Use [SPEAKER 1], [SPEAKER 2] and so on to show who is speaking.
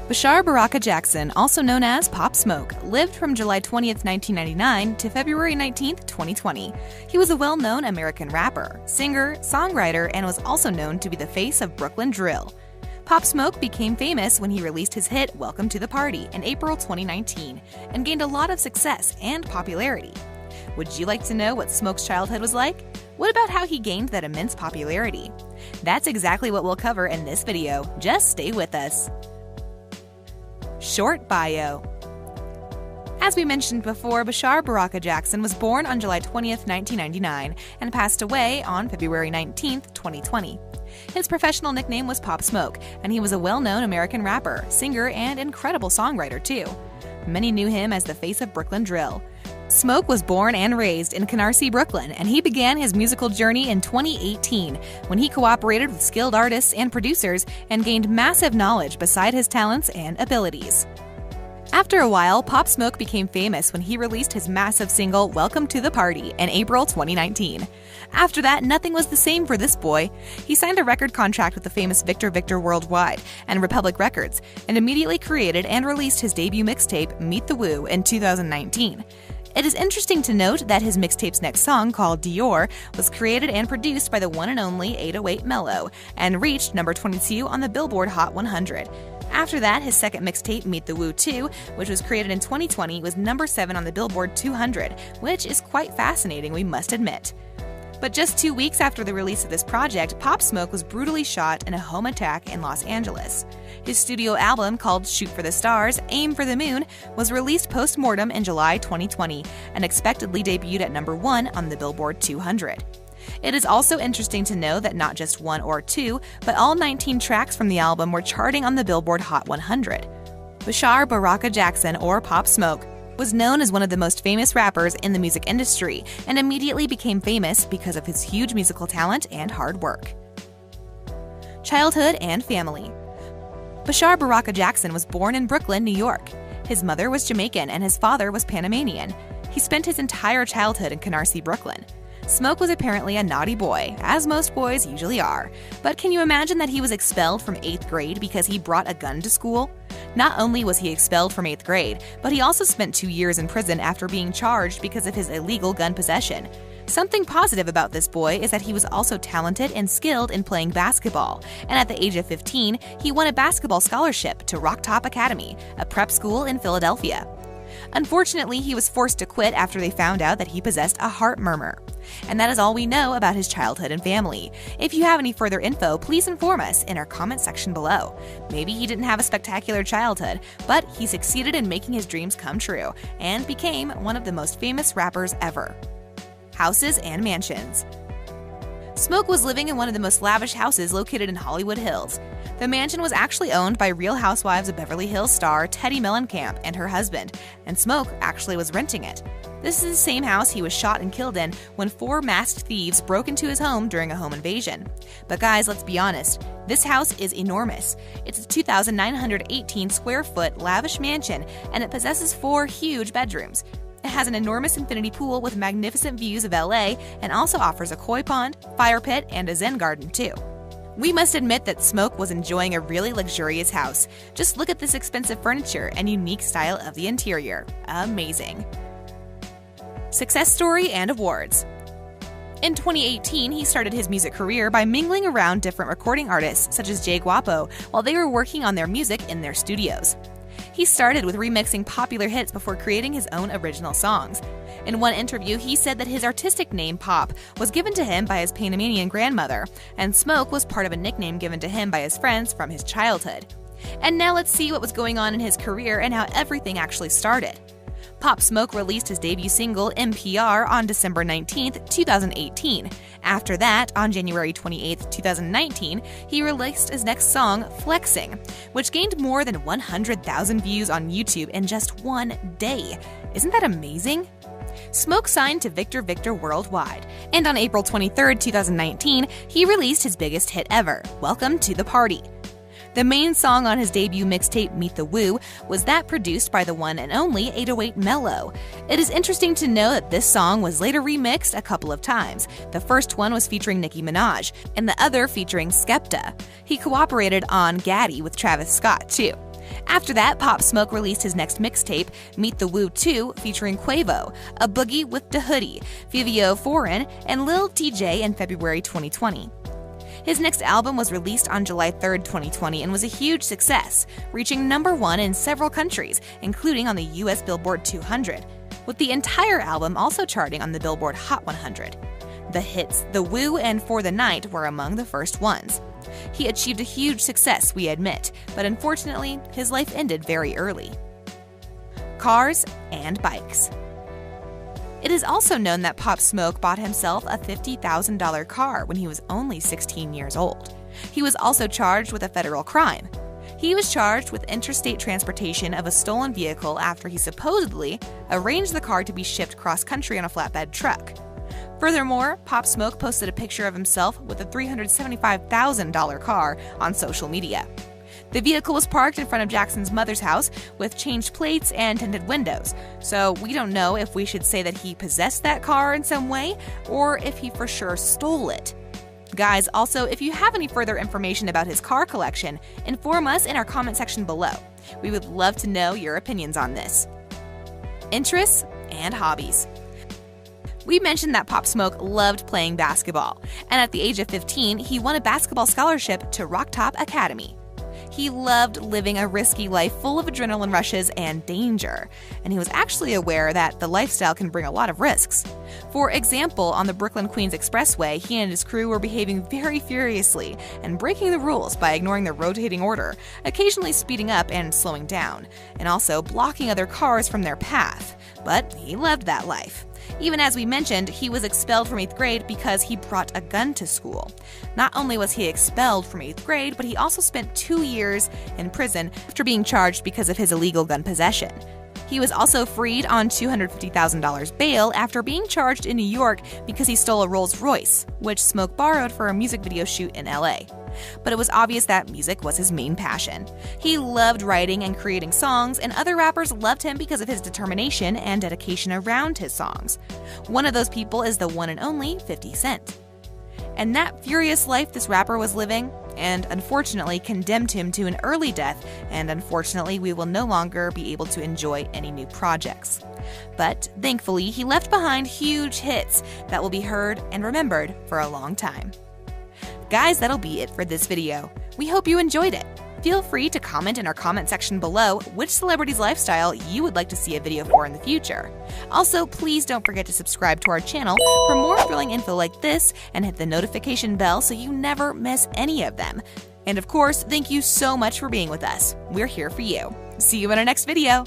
[SPEAKER 1] Bashar Baraka Jackson, also known as Pop Smoke, lived from July 20th, 1999 to February 19th, 2020. He was a well-known American rapper, singer, songwriter, and was also known to be the face of Brooklyn drill. Pop Smoke became famous when he released his hit Welcome to the Party in April 2019 and gained a lot of success and popularity. Would you like to know what Smoke's childhood was like? What about how he gained that immense popularity? That's exactly what we'll cover in this video. Just stay with us. Short bio. As we mentioned before, Bashar Baraka Jackson was born on July 20th, 1999 and passed away on February 19th, 2020. His professional nickname was Pop Smoke, and he was a well-known American rapper, singer, and incredible songwriter too. Many knew him as the face of Brooklyn drill. Smoke was born and raised in Canarsie, Brooklyn, and he began his musical journey in 2018 when he cooperated with skilled artists and producers and gained massive knowledge beside his talents and abilities. After a while, Pop Smoke became famous when he released his massive single Welcome to the Party in April 2019. After that, nothing was the same for this boy. He signed a record contract with the famous Victor Victor Worldwide and Republic Records, and immediately created and released his debut mixtape Meet the Woo in 2019. It is interesting to note that his mixtape's next song, called Dior, was created and produced by the one and only 808 Mellow and reached number 22 on the Billboard Hot 100. After that, his second mixtape, Meet the Woo 2, which was created in 2020, was number 7 on the Billboard 200, which is quite fascinating, we must admit. But just 2 weeks after the release of this project, Pop Smoke was brutally shot in a home attack in Los Angeles. His studio album, called Shoot for the Stars, Aim for the Moon, was released post-mortem in July 2020 and expectedly debuted at number 1 on the Billboard 200. It is also interesting to know that not just 1 or 2, but all 19 tracks from the album were charting on the Billboard Hot 100. Bashar Baraka Jackson, or Pop Smoke, was known as one of the most famous rappers in the music industry and immediately became famous because of his huge musical talent and hard work. Childhood and family. Bashar Baraka Jackson was born in Brooklyn, New York. His mother was Jamaican and his father was Panamanian. He spent his entire childhood in Canarsie, Brooklyn. Smoke was apparently a naughty boy, as most boys usually are. But can you imagine that he was expelled from 8th grade because he brought a gun to school? Not only was he expelled from 8th grade, but he also spent 2 years in prison after being charged because of his illegal gun possession. Something positive about this boy is that he was also talented and skilled in playing basketball, and at the age of 15, he won a basketball scholarship to Rock Top Academy, a prep school in Philadelphia. Unfortunately, he was forced to quit after they found out that he possessed a heart murmur. And that is all we know about his childhood and family. If you have any further info, please inform us in our comment section below. Maybe he didn't have a spectacular childhood, but he succeeded in making his dreams come true and became one of the most famous rappers ever. Houses and mansions. Smoke was living in one of the most lavish houses located in Hollywood Hills. The mansion was actually owned by Real Housewives of Beverly Hills star Teddi Mellencamp and her husband, and Smoke actually was renting it. This is the same house he was shot and killed in when 4 masked thieves broke into his home during a home invasion. But guys, let's be honest, this house is enormous. It's a 2,918 square foot lavish mansion, and it possesses 4 huge bedrooms. It has an enormous infinity pool with magnificent views of LA and also offers a koi pond, fire pit, and a zen garden too. We must admit that Smoke was enjoying a really luxurious house. Just look at this expensive furniture and unique style of the interior. Amazing. Success story and awards. In 2018, he started his music career by mingling around different recording artists such as Jay Guapo while they were working on their music in their studios. He started with remixing popular hits before creating his own original songs. In one interview, he said that his artistic name, Pop, was given to him by his Panamanian grandmother, and Smoke was part of a nickname given to him by his friends from his childhood. And now let's see what was going on in his career and how everything actually started. Pop Smoke released his debut single, NPR, on December 19, 2018. After that, on January 28, 2019, he released his next song, Flexing, which gained more than 100,000 views on YouTube in just one day. Isn't that amazing? Smoke signed to Victor Victor Worldwide, and on April 23, 2019, he released his biggest hit ever, Welcome to the Party. The main song on his debut mixtape, Meet the Woo, was that produced by the one and only 808 Mellow. It is interesting to know that this song was later remixed a couple of times. The first one was featuring Nicki Minaj, and the other featuring Skepta. He cooperated on Gaddy with Travis Scott, too. After that, Pop Smoke released his next mixtape, Meet the Woo 2, featuring Quavo, A Boogie with Da Hoodie, Fivio Foreign, and Lil TJ in February 2020. His next album was released on July 3, 2020 and was a huge success, reaching #1 in several countries, including on the US Billboard 200, with the entire album also charting on the Billboard Hot 100. The hits The Woo and For the Night were among the first ones. He achieved a huge success, we admit, but unfortunately, his life ended very early. Cars and bikes. It is also known that Pop Smoke bought himself a $50,000 car when he was only 16 years old. He was also charged with a federal crime. He was charged with interstate transportation of a stolen vehicle after he supposedly arranged the car to be shipped cross-country on a flatbed truck. Furthermore, Pop Smoke posted a picture of himself with a $375,000 car on social media. The vehicle was parked in front of Jackson's mother's house with changed plates and tinted windows, so we don't know if we should say that he possessed that car in some way or if he for sure stole it. Guys, also, if you have any further information about his car collection, inform us in our comment section below. We would love to know your opinions on this. Interests and hobbies. We mentioned that Pop Smoke loved playing basketball, and at the age of 15, he won a basketball scholarship to Rock Top Academy. He loved living a risky life full of adrenaline rushes and danger, and he was actually aware that the lifestyle can bring a lot of risks. For example, on the Brooklyn-Queens Expressway, he and his crew were behaving very furiously and breaking the rules by ignoring the rotating order, occasionally speeding up and slowing down, and also blocking other cars from their path. But he loved that life. Even as we mentioned, he was expelled from 8th grade because he brought a gun to school. Not only was he expelled from 8th grade, but he also spent 2 years in prison after being charged because of his illegal gun possession. He was also freed on $250,000 bail after being charged in New York because he stole a Rolls Royce, which Smoke borrowed for a music video shoot in LA. But it was obvious that music was his main passion. He loved writing and creating songs, and other rappers loved him because of his determination and dedication around his songs. One of those people is the one and only 50 Cent. And that furious life this rapper was living, and unfortunately condemned him to an early death, and unfortunately we will no longer be able to enjoy any new projects. But thankfully, he left behind huge hits that will be heard and remembered for a long time. Guys, that'll be it for this video. We hope you enjoyed it. Feel free to comment in our comment section below which celebrity's lifestyle you would like to see a video for in the future. Also, please don't forget to subscribe to our channel for more thrilling info like this and hit the notification bell so you never miss any of them. And of course, thank you so much for being with us. We're here for you. See you in our next video.